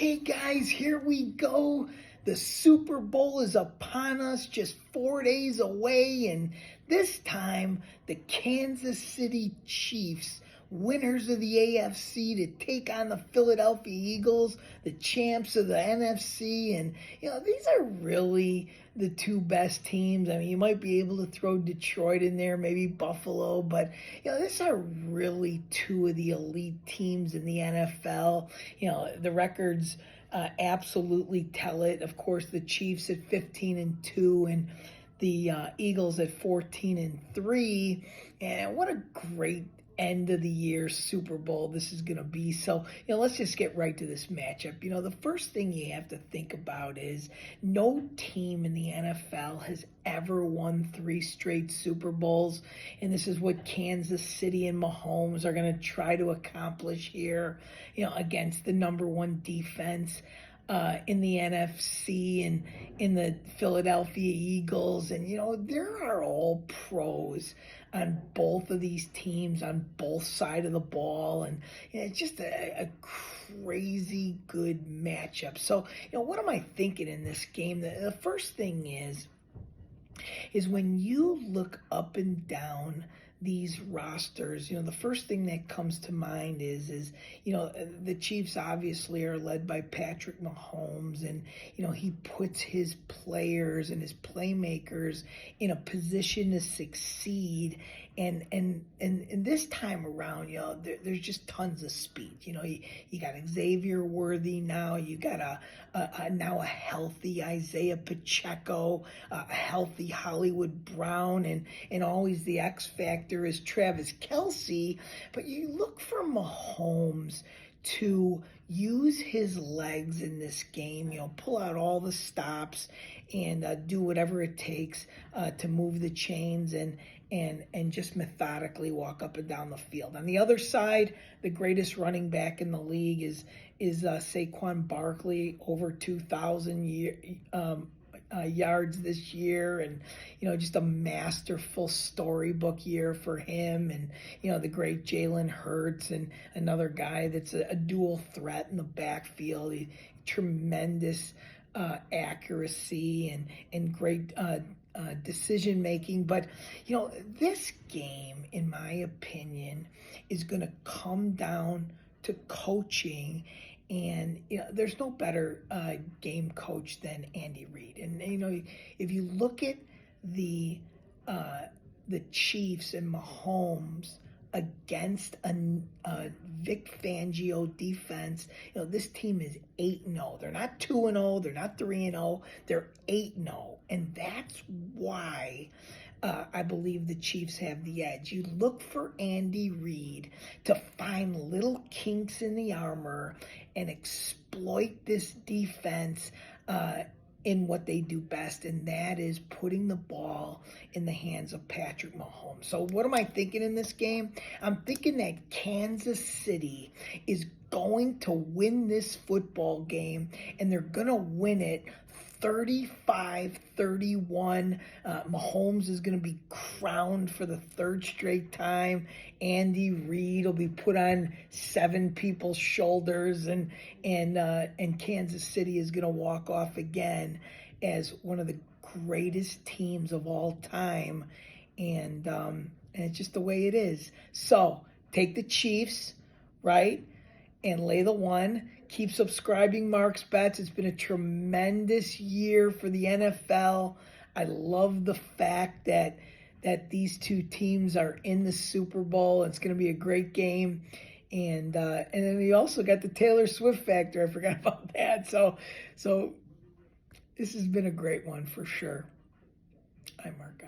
Okay, guys, here we go. The Super Bowl is upon us, just 4 days away, and this time the Kansas City Chiefs, winners of the AFC, to take on the Philadelphia Eagles, the champs of the NFC. And these are really the two best teams. I mean, you might be able to throw Detroit in there, maybe Buffalo, but these are really two of the elite teams in the NFL. The records absolutely tell it. Of course, the Chiefs at 15-2 and the Eagles at 14-3. And what a great end of the year Super Bowl this is going to be. So, let's just get right to this matchup. The first thing you have to think about is no team in the NFL has ever won 3 straight Super Bowls. And this is what Kansas City and Mahomes are going to try to accomplish here, against the number one defense in the NFC and in the Philadelphia Eagles. And, there are all pros on both of these teams, on both sides of the ball. And it's just a crazy good matchup. So, what am I thinking in this game? The first thing is when you look up and down these rosters, the first thing that comes to mind is the Chiefs obviously are led by Patrick Mahomes, and he puts his players and his playmakers in a position to succeed. And this time around, there's just tons of speed. You got Xavier Worthy now. You got now a healthy Isaiah Pacheco, a healthy Hollywood Brown, and always the X factor is Travis Kelce. But you look for Mahomes to use his legs in this game, pull out all the stops and do whatever it takes to move the chains and just methodically walk up and down the field. On the other side, the greatest running back in the league is Saquon Barkley, over 2,000 yards this year, and just a masterful storybook year for him. And the great Jalen Hurts, and another guy that's a dual threat in the backfield. Tremendous accuracy and great decision making. But this game, in my opinion, is going to come down to coaching. And there's no better game coach than Andy Reid. And if you look at the Chiefs and Mahomes against a Vic Fangio defense, this team is 8-0. They're not 2-0. They're not 3-0. They're 8-0, and that's why I believe the Chiefs have the edge. You look for Andy Reid to find little kinks in the armor and exploit this defense in what they do best, and that is putting the ball in the hands of Patrick Mahomes. So what am I thinking in this game? I'm thinking that Kansas City is going to win this football game, and they're going to win it 35-31. Mahomes is going to be crowned for the third straight time. Andy Reid will be put on 7 people's shoulders, and Kansas City is going to walk off again as one of the greatest teams of all time. And it's just the way it is. So take the Chiefs, right? And lay the 1. Keep subscribing, Mark's Bets. It's been a tremendous year for the NFL. I love the fact that these two teams are in the Super Bowl. It's going to be a great game. And then we also got the Taylor Swift factor. I forgot about that. So this has been a great one for sure. I'm Mark.